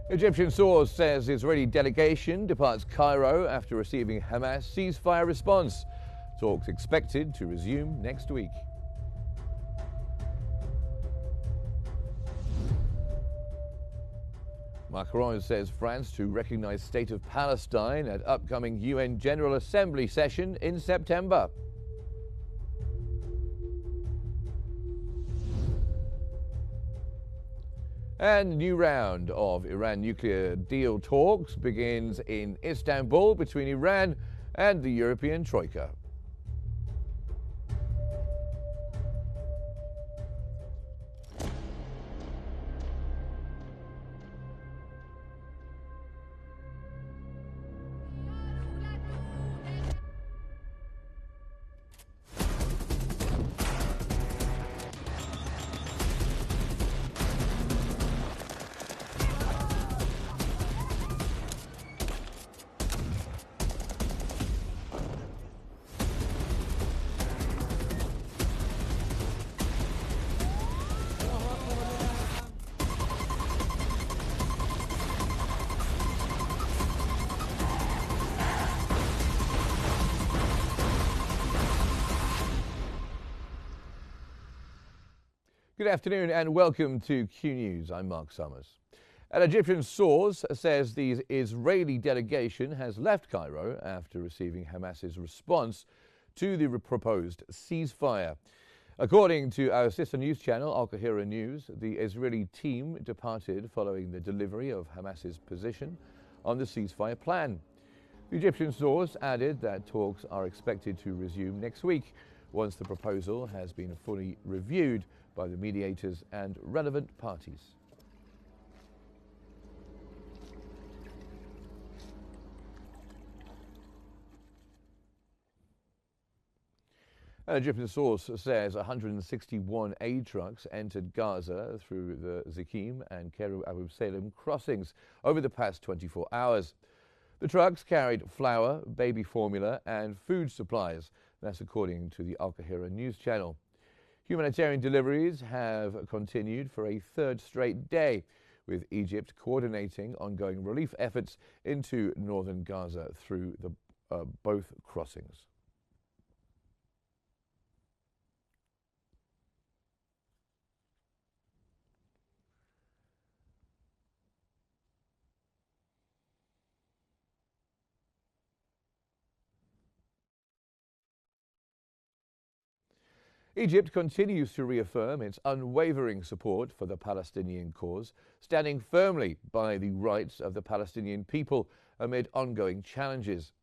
Egyptian source says Israeli delegation departs Cairo after receiving Hamas ceasefire response. Talks expected to resume next week. Macron says France to recognize State of Palestine at upcoming UN General Assembly session in September. And a new round of Iran nuclear deal talks begins in Istanbul between Iran and the European Troika. Good afternoon and welcome to Q News. I'm Mark Summers. An Egyptian source says the Israeli delegation has left Cairo after receiving Hamas's response to the proposed ceasefire. According to our sister news channel, Qnews, the Israeli team departed following the delivery of Hamas's position on the ceasefire plan. The Egyptian source added that talks are expected to resume next week once the proposal has been fully reviewed by the mediators and relevant parties. An Egyptian source says 161 aid trucks entered Gaza through the Zikim and Keru Abu Salem crossings over the past 24 hours. The trucks carried flour, baby formula and food supplies. That's according to the Al Qahira news channel. Humanitarian deliveries have continued for a third straight day, with Egypt coordinating ongoing relief efforts into northern Gaza through both crossings. Egypt continues to reaffirm its unwavering support for the Palestinian cause, standing firmly by the rights of the Palestinian people amid ongoing challenges.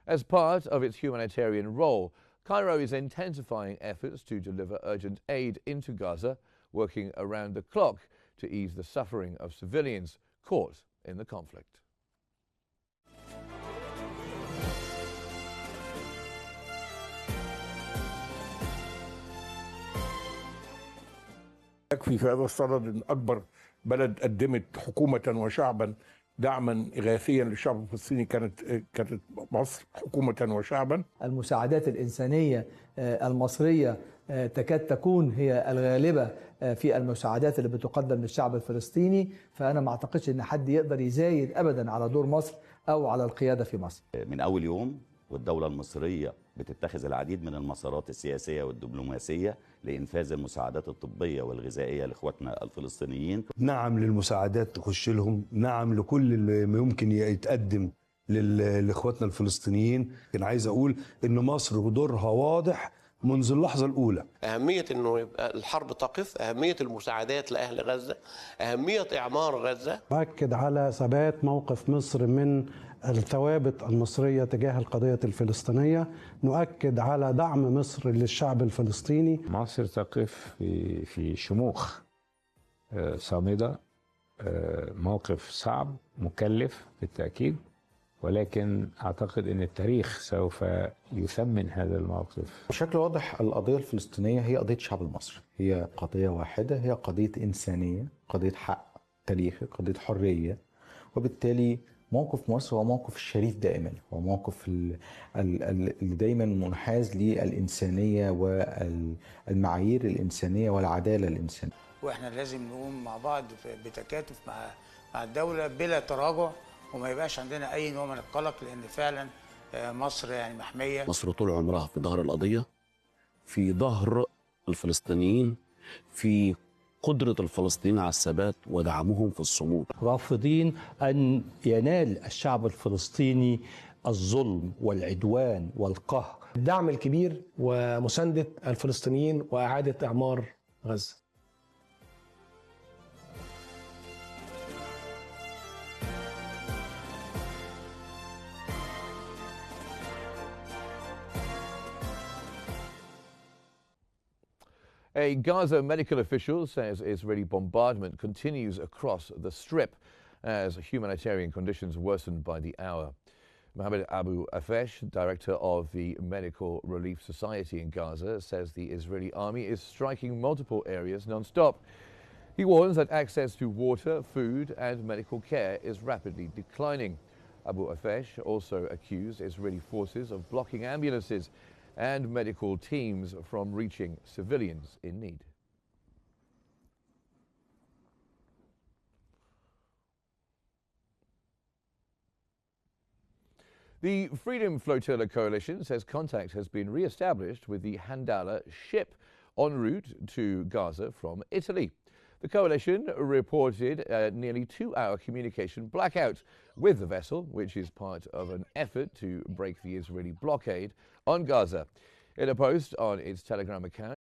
As part of its humanitarian role, Cairo is intensifying efforts to deliver urgent aid into Gaza, working around the clock to ease the suffering of civilians caught in the conflict. يكفي في هذا الصدد أن أكبر بلد قدمت حكومة وشعبا دعما إغاثيا للشعب الفلسطيني كانت مصر حكومة وشعبا. المساعدات الإنسانية المصرية تكاد تكون هي الغالبة في المساعدات اللي بتقدم للشعب الفلسطيني، فأنا ما أعتقدش أن حد يقدر يزايد أبدا على دور مصر أو على القيادة في مصر. من أول يوم والدولة المصرية بتتخذ العديد من المسارات السياسية والدبلوماسية لإنفاذ المساعدات الطبية والغذائية لإخواتنا الفلسطينيين. نعم للمساعدات تخش لهم، نعم لكل اللي ممكن يتقدم لإخواتنا الفلسطينيين. أنا عايز أقول إن مصر دورها واضح منذ اللحظة الأولى. أهمية إنه يبقى الحرب تقف، أهمية المساعدات لأهل غزة، أهمية إعمار غزة. أؤكد على ثبات موقف مصر من الثوابت المصرية تجاه القضية الفلسطينية، نؤكد على دعم مصر للشعب الفلسطيني. مصر تقف في شموخ صامدة، موقف صعب مكلف بالتأكيد، ولكن أعتقد أن التاريخ سوف يثمن هذا الموقف. بشكل واضح القضية الفلسطينية هي قضية الشعب المصري، هي قضية واحدة، هي قضية إنسانية، قضية حق تاريخي، قضية حرية، وبالتالي موقف مصر هو موقف الشريف دائما، هو موقف اللي دايما منحاز للإنسانية والمعايير الإنسانية والعدالة الإنسانية. واحنا لازم نقوم مع بعض بتكاتف مع الدولة بلا تراجع، وما يبقاش عندنا أي نوع من القلق، لأن فعلا مصر يعني محمية. مصر طول عمرها في ظهر القضية، في ظهر الفلسطينيين، في قدرة الفلسطينيين على الثبات ودعمهم في الصمود. رافضين أن ينال الشعب الفلسطيني الظلم والعدوان والقهر. الدعم الكبير ومساندة الفلسطينيين وإعادة إعمار غزة. A Gaza medical official says Israeli bombardment continues across the Strip as humanitarian conditions worsen by the hour. Mohammed Abu Afesh, director of the Medical Relief Society in Gaza, says the Israeli army is striking multiple areas non-stop. He warns that access to water, food and medical care is rapidly declining. Abu Afesh also accused Israeli forces of blocking ambulances and medical teams from reaching civilians in need. The Freedom Flotilla Coalition says contact has been re-established with the Handala ship en route to Gaza from Italy. The coalition reported a nearly 2-hour communication blackout with the vessel, which is part of an effort to break the Israeli blockade on Gaza. In a post on its Telegram account,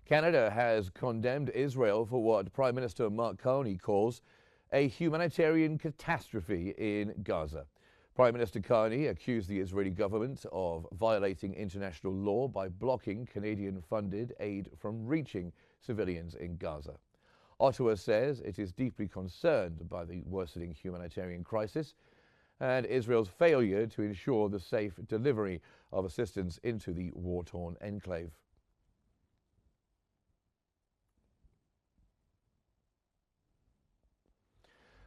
Canada has condemned Israel for what Prime Minister Mark Carney calls a humanitarian catastrophe in Gaza. Prime Minister Carney accused the Israeli government of violating international law by blocking Canadian-funded aid from reaching civilians in Gaza. Ottawa says it is deeply concerned by the worsening humanitarian crisis and Israel's failure to ensure the safe delivery of assistance into the war-torn enclave.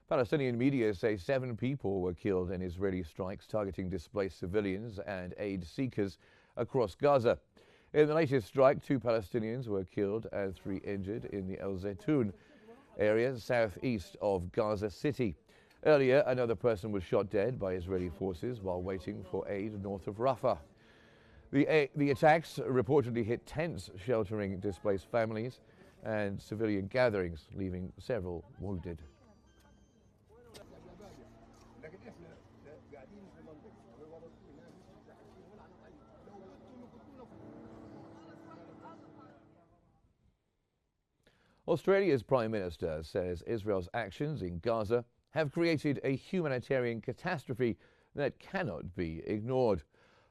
Palestinian media say 7 people were killed in Israeli strikes targeting displaced civilians and aid seekers across Gaza. In the latest strike, 2 Palestinians were killed and 3 injured in the El Zaytun area southeast of Gaza City. Earlier, another person was shot dead by Israeli forces while waiting for aid north of Rafah. The attacks reportedly hit tents sheltering displaced families and civilian gatherings, leaving several wounded. Australia's Prime Minister says Israel's actions in Gaza have created a humanitarian catastrophe that cannot be ignored.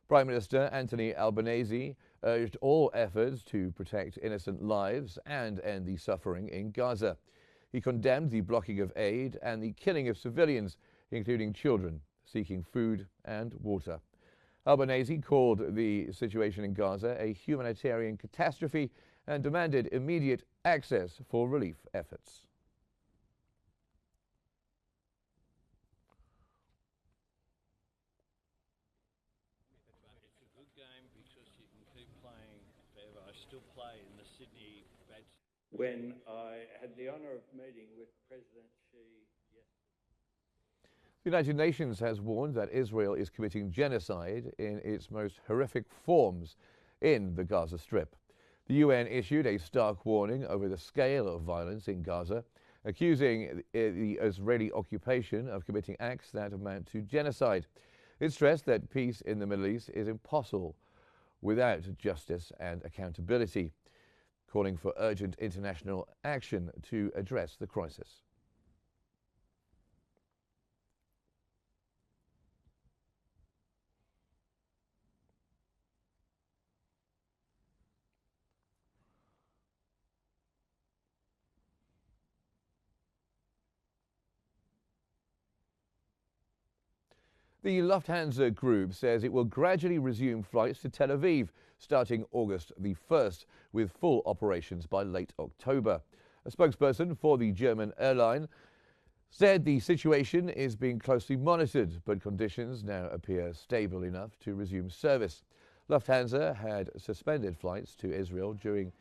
Prime Minister Anthony Albanese urged all efforts to protect innocent lives and end the suffering in Gaza. He condemned the blocking of aid and the killing of civilians, including children, seeking food and water. Albanese called the situation in Gaza a humanitarian catastrophe and demanded immediate access for relief efforts. It's a good game because you can keep playing forever. I still play in the Sydney Bad. When I had the honour of meeting with President Xi yesterday. The United Nations has warned that Israel is committing genocide in its most horrific forms in the Gaza Strip. The UN issued a stark warning over the scale of violence in Gaza, accusing the Israeli occupation of committing acts that amount to genocide. It stressed that peace in the Middle East is impossible without justice and accountability, calling for urgent international action to address the crisis. The Lufthansa Group says it will gradually resume flights to Tel Aviv starting August the 1st, with full operations by late October. A spokesperson for the German airline said the situation is being closely monitored, but conditions now appear stable enough to resume service. Lufthansa had suspended flights to Israel due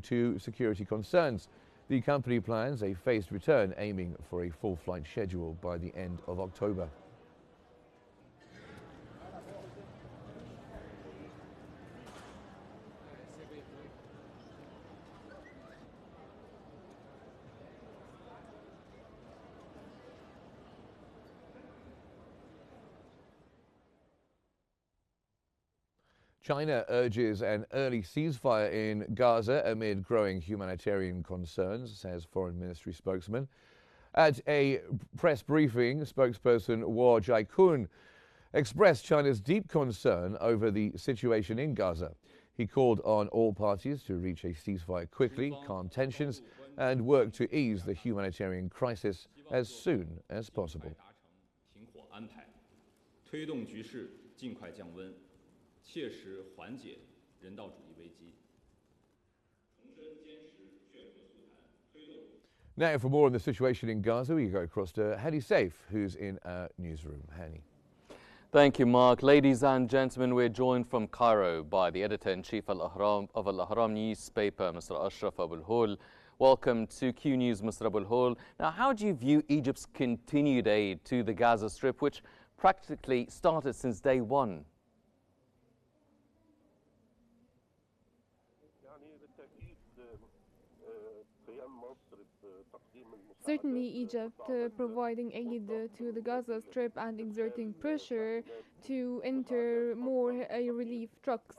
to security concerns. The company plans a phased return, aiming for a full flight schedule by the end of October. China urges an early ceasefire in Gaza amid growing humanitarian concerns, says Foreign Ministry spokesman. At a press briefing, spokesperson Wo Jiakun expressed China's deep concern over the situation in Gaza. He called on all parties to reach a ceasefire quickly, calm tensions, and work to ease the humanitarian crisis as soon as possible. 切实缓解人道主义危机。 Now, for more on the situation in Gaza, we go across to Hani Saif, who's in our newsroom. Hani. Thank you, Mark. Ladies and gentlemen, we're joined from Cairo by the editor-in-chief of Al-Ahram newspaper, Mr. Ashraf Abul Hol. Welcome to Q News, Mr. Abul Hol. Now, how do you view Egypt's continued aid to the Gaza Strip, which practically started since day one? Certainly, Egypt providing aid to the Gaza Strip and exerting pressure to enter more relief trucks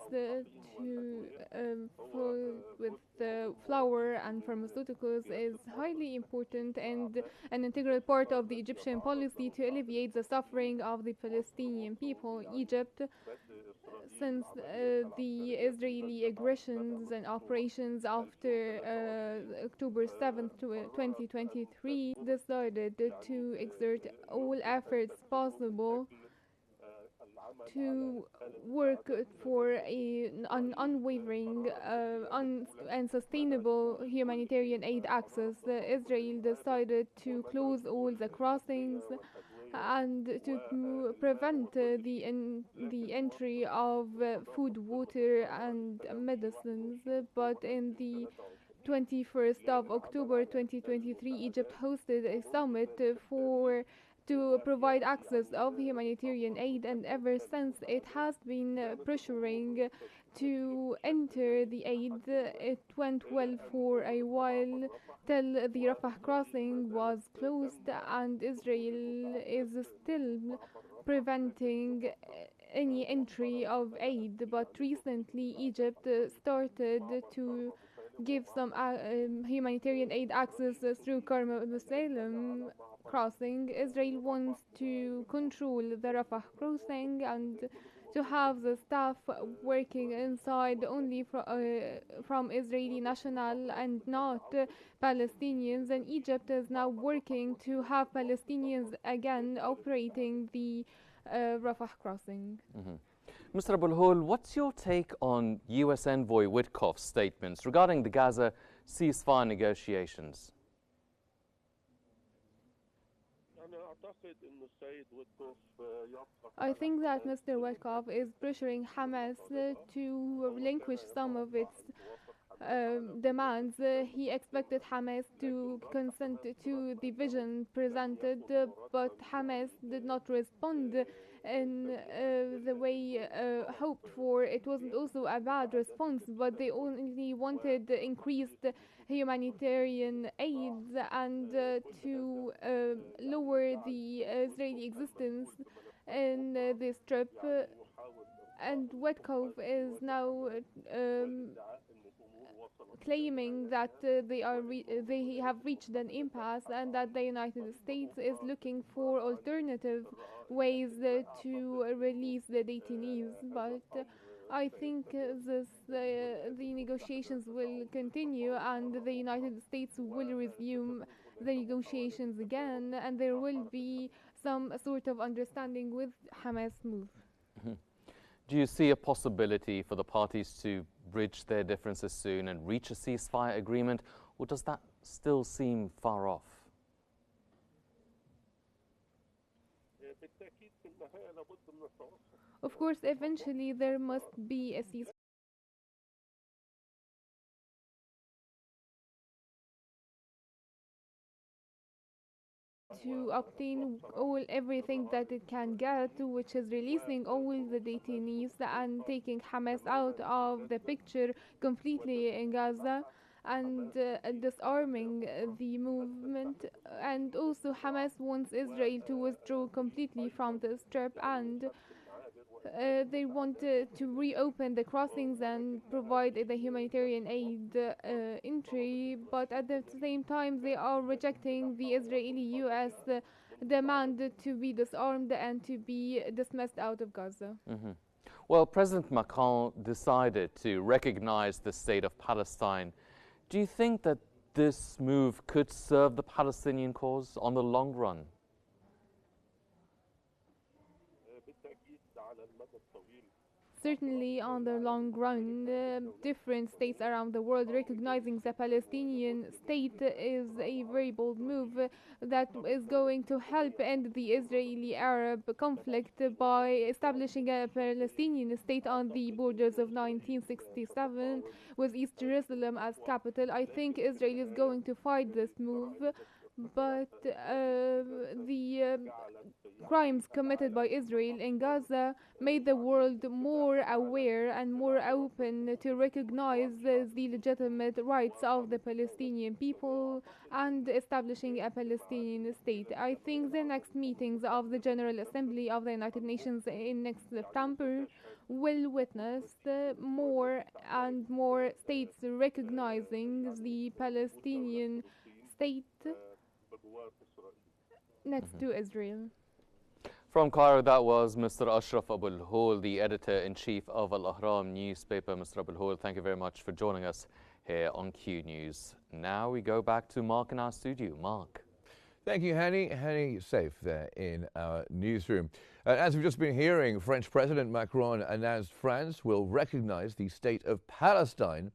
with flour and pharmaceuticals is highly important and an integral part of the Egyptian policy to alleviate the suffering of the Palestinian people. Egypt, since the Israeli aggressions and operations after October 7th, 2023, decided to exert all efforts possible to work for an unwavering and sustainable humanitarian aid access. Israel decided to close all the crossings and to prevent the entry of food, water and medicines. But in the 21st of October 2023, Egypt hosted a summit to provide access of humanitarian aid, and ever since it has been pressuring to enter the aid. It went well for a while till the Rafah crossing was closed, and Israel is still preventing any entry of aid. But recently Egypt started to give some humanitarian aid access through Karm crossing. Israel wants to control the Rafah crossing and to have the staff working inside only from Israeli national and not Palestinians. And Egypt is now working to have Palestinians again operating the Rafah crossing. Mr. Abul Hol, what's your take on U.S. Envoy Witkoff's statements regarding the Gaza ceasefire negotiations? I think that Mr. Witkoff is pressuring Hamas to relinquish some of its demands. He expected Hamas to consent to the vision presented, but Hamas did not respond in the way hoped for. It wasn't also a bad response, but they only wanted increased humanitarian aid and to lower the Israeli existence in the Strip. And Witkoff is now claiming that they have reached an impasse and that the United States is looking for alternative ways to release the detainees. But I think the negotiations will continue, and the United States will resume the negotiations again, and there will be some sort of understanding with Hamas move. Do you see a possibility for the parties to bridge their differences soon and reach a ceasefire agreement, or does that still seem far off? Of course, eventually there must be a ceasefire to obtain everything that it can get, which is releasing all the detainees and taking Hamas out of the picture completely in Gaza, and disarming the movement. And also Hamas wants Israel to withdraw completely from the strip, and they want to reopen the crossings and provide the humanitarian aid entry, but at the same time they are rejecting the Israeli-US demand to be disarmed and to be dismissed out of Gaza. Mm-hmm. Well, President Macron decided to recognize the state of Palestine. Do you think that this move could serve the Palestinian cause on the long run? Certainly, on the long run, different states around the world recognizing the Palestinian state is a very bold move that is going to help end the Israeli-Arab conflict by establishing a Palestinian state on the borders of 1967 with East Jerusalem as capital. I think Israel is going to fight this move, but the crimes committed by Israel in Gaza made the world more aware and more open to recognize the legitimate rights of the Palestinian people and establishing a Palestinian state. I think the next meetings of the General Assembly of the United Nations in next September will witness more and more states recognizing the Palestinian state next to Israel. From Cairo, that was Mr. Ashraf Abul Hol, the editor-in-chief of Al-Ahram newspaper. Mr. Abul Hol, thank you very much for joining us here on Q News. Now we go back to Mark in our studio. Mark. Thank you, Hani. Hani, safe there in our newsroom. As we've just been hearing, French President Macron announced France will recognize the state of Palestine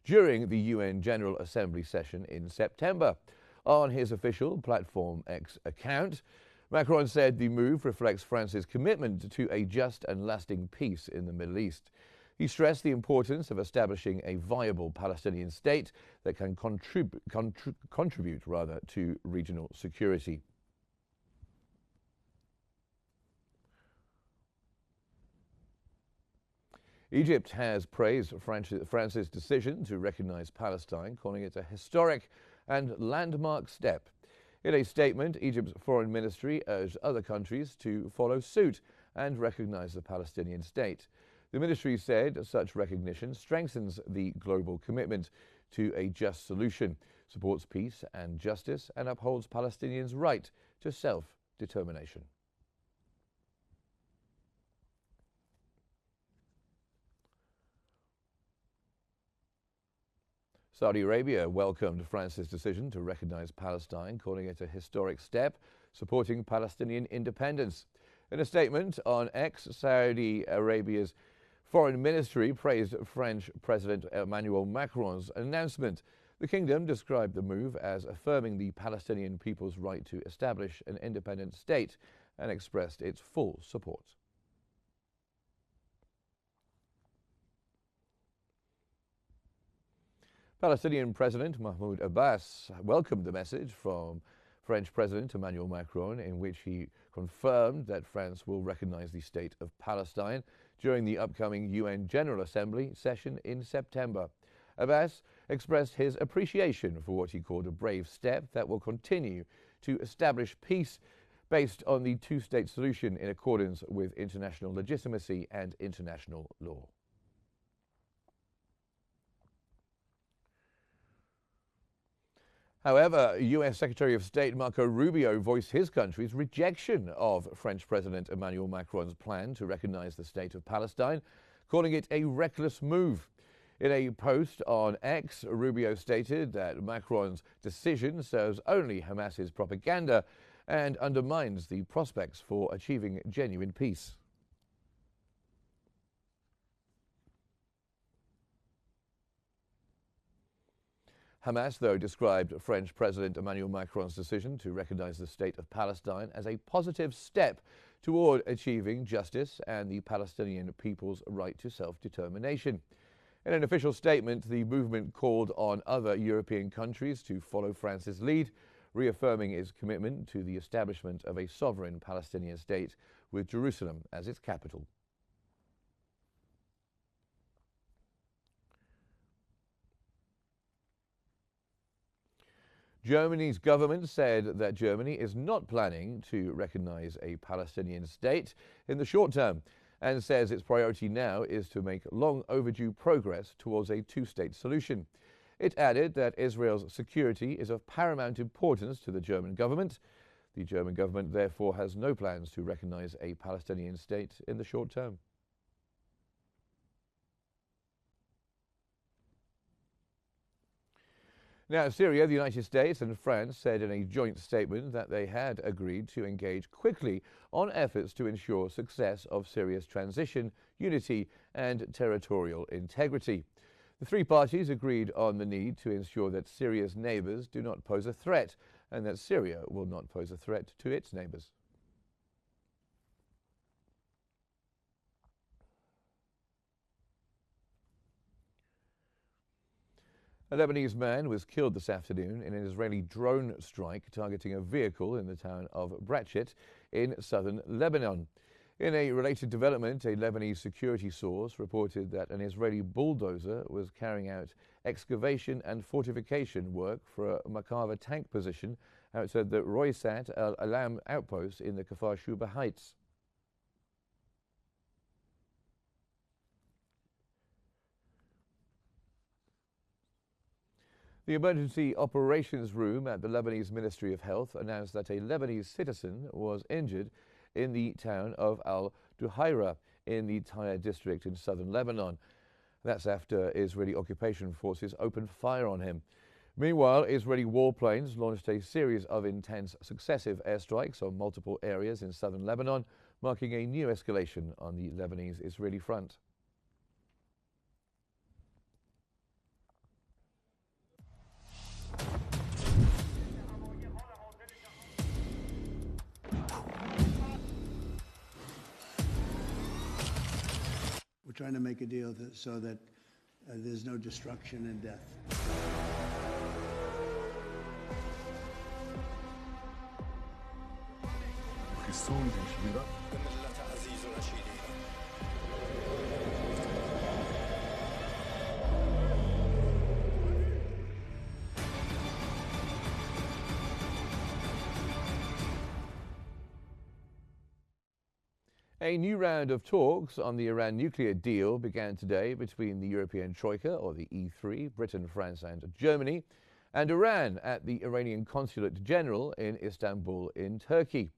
during the UN General Assembly session in September. On his official Platform X account, Macron said the move reflects France's commitment to a just and lasting peace in the Middle East. He stressed the importance of establishing a viable Palestinian state that can contribute to regional security. Egypt has praised France's decision to recognize Palestine, calling it a historic and landmark step. In a statement, Egypt's foreign ministry urged other countries to follow suit and recognize the Palestinian state. The ministry said such recognition strengthens the global commitment to a just solution, supports peace and justice, and upholds Palestinians' right to self-determination. Saudi Arabia welcomed France's decision to recognize Palestine, calling it a historic step, supporting Palestinian independence. In a statement on X, Saudi Arabia's foreign ministry praised French President Emmanuel Macron's announcement. The kingdom described the move as affirming the Palestinian people's right to establish an independent state and expressed its full support. Palestinian President Mahmoud Abbas welcomed the message from French President Emmanuel Macron, in which he confirmed that France will recognize the state of Palestine during the upcoming UN General Assembly session in September. Abbas expressed his appreciation for what he called a brave step that will continue to establish peace based on the two-state solution in accordance with international legitimacy and international law. However, U.S. Secretary of State Marco Rubio voiced his country's rejection of French President Emmanuel Macron's plan to recognize the state of Palestine, calling it a reckless move. In a post on X, Rubio stated that Macron's decision serves only Hamas's propaganda and undermines the prospects for achieving genuine peace. Hamas, though, described French President Emmanuel Macron's decision to recognize the state of Palestine as a positive step toward achieving justice and the Palestinian people's right to self-determination. In an official statement, the movement called on other European countries to follow France's lead, reaffirming its commitment to the establishment of a sovereign Palestinian state with Jerusalem as its capital. Germany's government said that Germany is not planning to recognize a Palestinian state in the short term, and says its priority now is to make long overdue progress towards a two-state solution. It added that Israel's security is of paramount importance to the German government. The German government therefore has no plans to recognize a Palestinian state in the short term. Now, Syria, the United States and France said in a joint statement that they had agreed to engage quickly on efforts to ensure success of Syria's transition, unity and territorial integrity. The three parties agreed on the need to ensure that Syria's neighbors do not pose a threat and that Syria will not pose a threat to its neighbors. A Lebanese man was killed this afternoon in an Israeli drone strike targeting a vehicle in the town of Bratchet in southern Lebanon. In a related development, a Lebanese security source reported that an Israeli bulldozer was carrying out excavation and fortification work for a Merkava tank position outside the Roysat al-Alam outpost in the Kfar Shuba Heights. The Emergency Operations Room at the Lebanese Ministry of Health announced that a Lebanese citizen was injured in the town of Al-Duhaira in the Tyre district in southern Lebanon. That's after Israeli occupation forces opened fire on him. Meanwhile, Israeli warplanes launched a series of intense successive airstrikes on multiple areas in southern Lebanon, marking a new escalation on the Lebanese-Israeli front. We're trying to make a deal so that there's no destruction and death. A new round of talks on the Iran nuclear deal began today between the European Troika, or the E3, Britain, France and Germany, and Iran at the Iranian Consulate General in Istanbul in Turkey.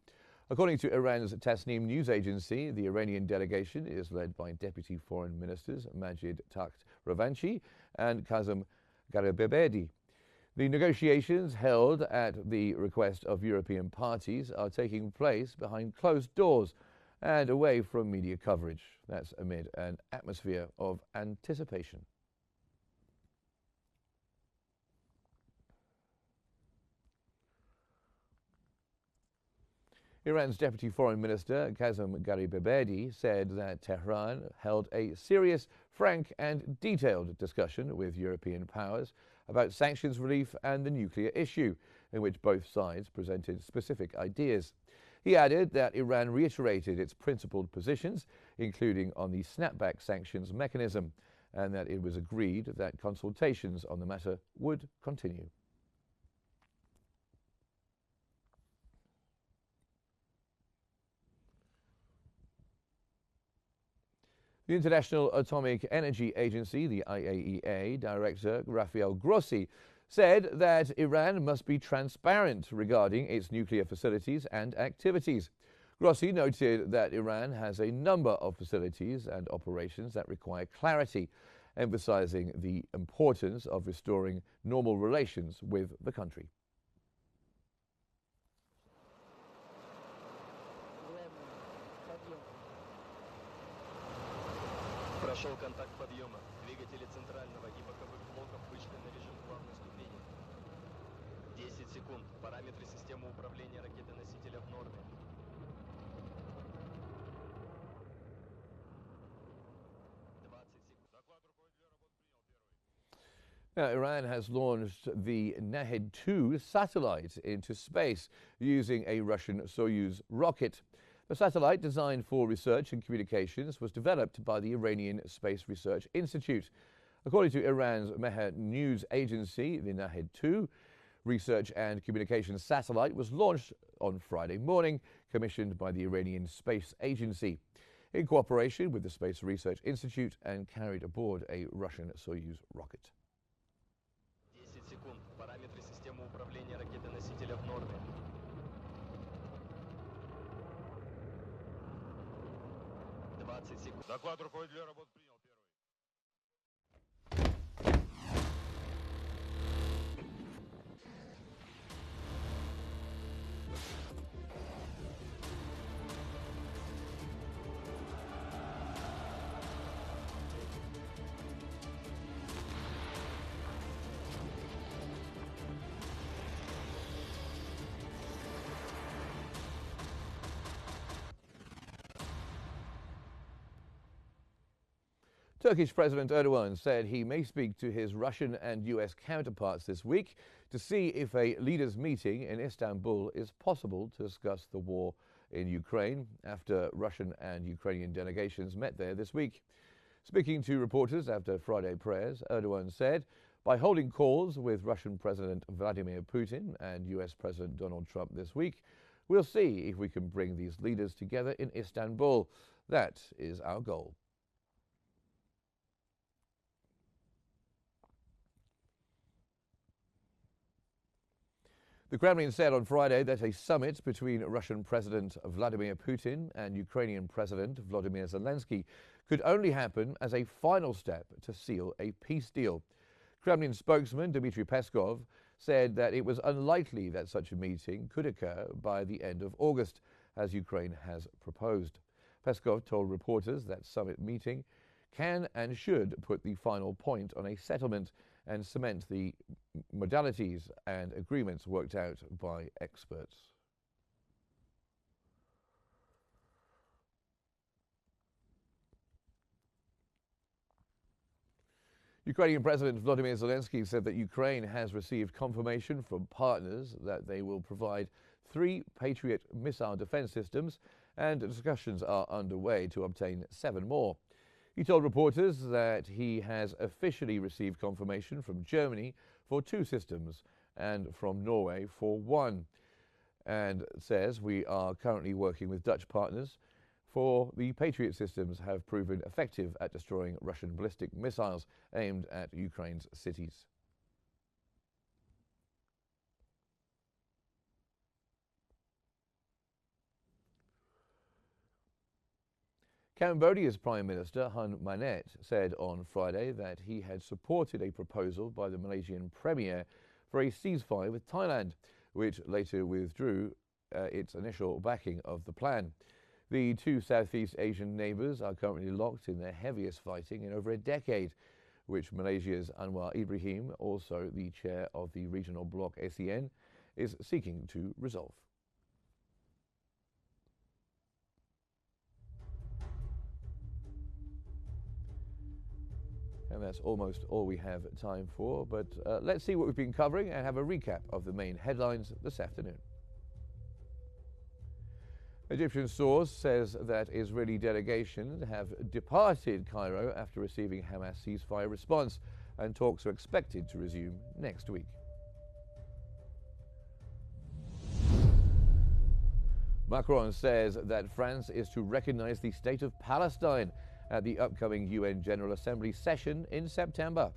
According to Iran's Tasnim news agency, the Iranian delegation is led by Deputy Foreign Ministers Majid Takht Ravanchi and Kazem Garibabedi. The negotiations, held at the request of European parties, are taking place behind closed doors and away from media coverage. That's amid an atmosphere of anticipation. Iran's Deputy Foreign Minister Kazem Garibabedi said that Tehran held a serious, frank and detailed discussion with European powers about sanctions relief and the nuclear issue, in which both sides presented specific ideas. He added that Iran reiterated its principled positions, including on the snapback sanctions mechanism, and that it was agreed that consultations on the matter would continue. The International Atomic Energy Agency, the IAEA, Director Rafael Grossi said that Iran must be transparent regarding its nuclear facilities and activities. Grossi noted that Iran has a number of facilities and operations that require clarity, emphasizing the importance of restoring normal relations with the country. Прошел контакт подъема. Двигатели центрального и боковых блоков вышли на режим плавной ступени. 10 секунд. Параметры системы управления ракеты-носителя в норме. Now, Iran has launched the Nahed-2 satellite into space using a Russian Soyuz rocket. The satellite, designed for research and communications, was developed by the Iranian Space Research Institute. According to Iran's Mehr news agency, the Nahed-2 research and communications satellite was launched on Friday morning, commissioned by the Iranian Space Agency, in cooperation with the Space Research Institute, and carried aboard a Russian Soyuz rocket. 10 секунд. Параметры системы управления ракеты-носителя в норме. Доклад руководителя работ принял. Turkish President Erdogan said he may speak to his Russian and US counterparts this week to see if a leaders' meeting in Istanbul is possible to discuss the war in Ukraine after Russian and Ukrainian delegations met there this week. Speaking to reporters after Friday prayers, Erdogan said, by holding calls with Russian President Vladimir Putin and US President Donald Trump this week, we'll see if we can bring these leaders together in Istanbul. That is our goal. The Kremlin said on Friday that a summit between Russian President Vladimir Putin and Ukrainian President Volodymyr Zelensky could only happen as a final step to seal a peace deal. Kremlin spokesman Dmitry Peskov said that it was unlikely that such a meeting could occur by the end of August, as Ukraine has proposed. Peskov told reporters that summit meeting can and should put the final point on a settlement and cement the modalities and agreements worked out by experts. Ukrainian President Volodymyr Zelensky said that Ukraine has received confirmation from partners that they will provide 3 Patriot missile defense systems, and discussions are underway to obtain 7 more. He told reporters that he has officially received confirmation from Germany for 2 systems and from Norway for 1, and says we are currently working with Dutch partners, for the Patriot systems have proven effective at destroying Russian ballistic missiles aimed at Ukraine's cities. Cambodia's Prime Minister Hun Manet said on Friday that he had supported a proposal by the Malaysian Premier for a ceasefire with Thailand, which later withdrew its initial backing of the plan. The 2 Southeast Asian neighbours are currently locked in their heaviest fighting in over a decade, which Malaysia's Anwar Ibrahim, also the chair of the regional bloc ASEAN, is seeking to resolve. And that's almost all we have time for, but let's see what we've been covering and have a recap of the main headlines this afternoon. Egyptian source says that Israeli delegations have departed Cairo after receiving Hamas ceasefire response, and talks are expected to resume next week. Macron says that France is to recognize the state of Palestine at the upcoming UN General Assembly session in September.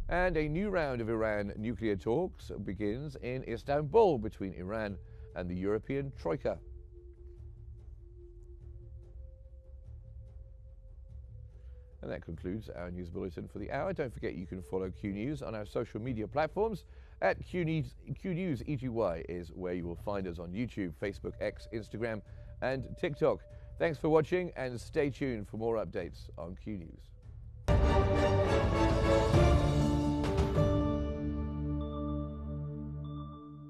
And a new round of Iran nuclear talks begins in Istanbul between Iran and the European Troika. And that concludes our news bulletin for the hour. Don't forget you can follow Q News on our social media platforms. At Q News EGY is where you will find us on YouTube, Facebook, X, Instagram, and TikTok. Thanks for watching, and stay tuned for more updates on Q News.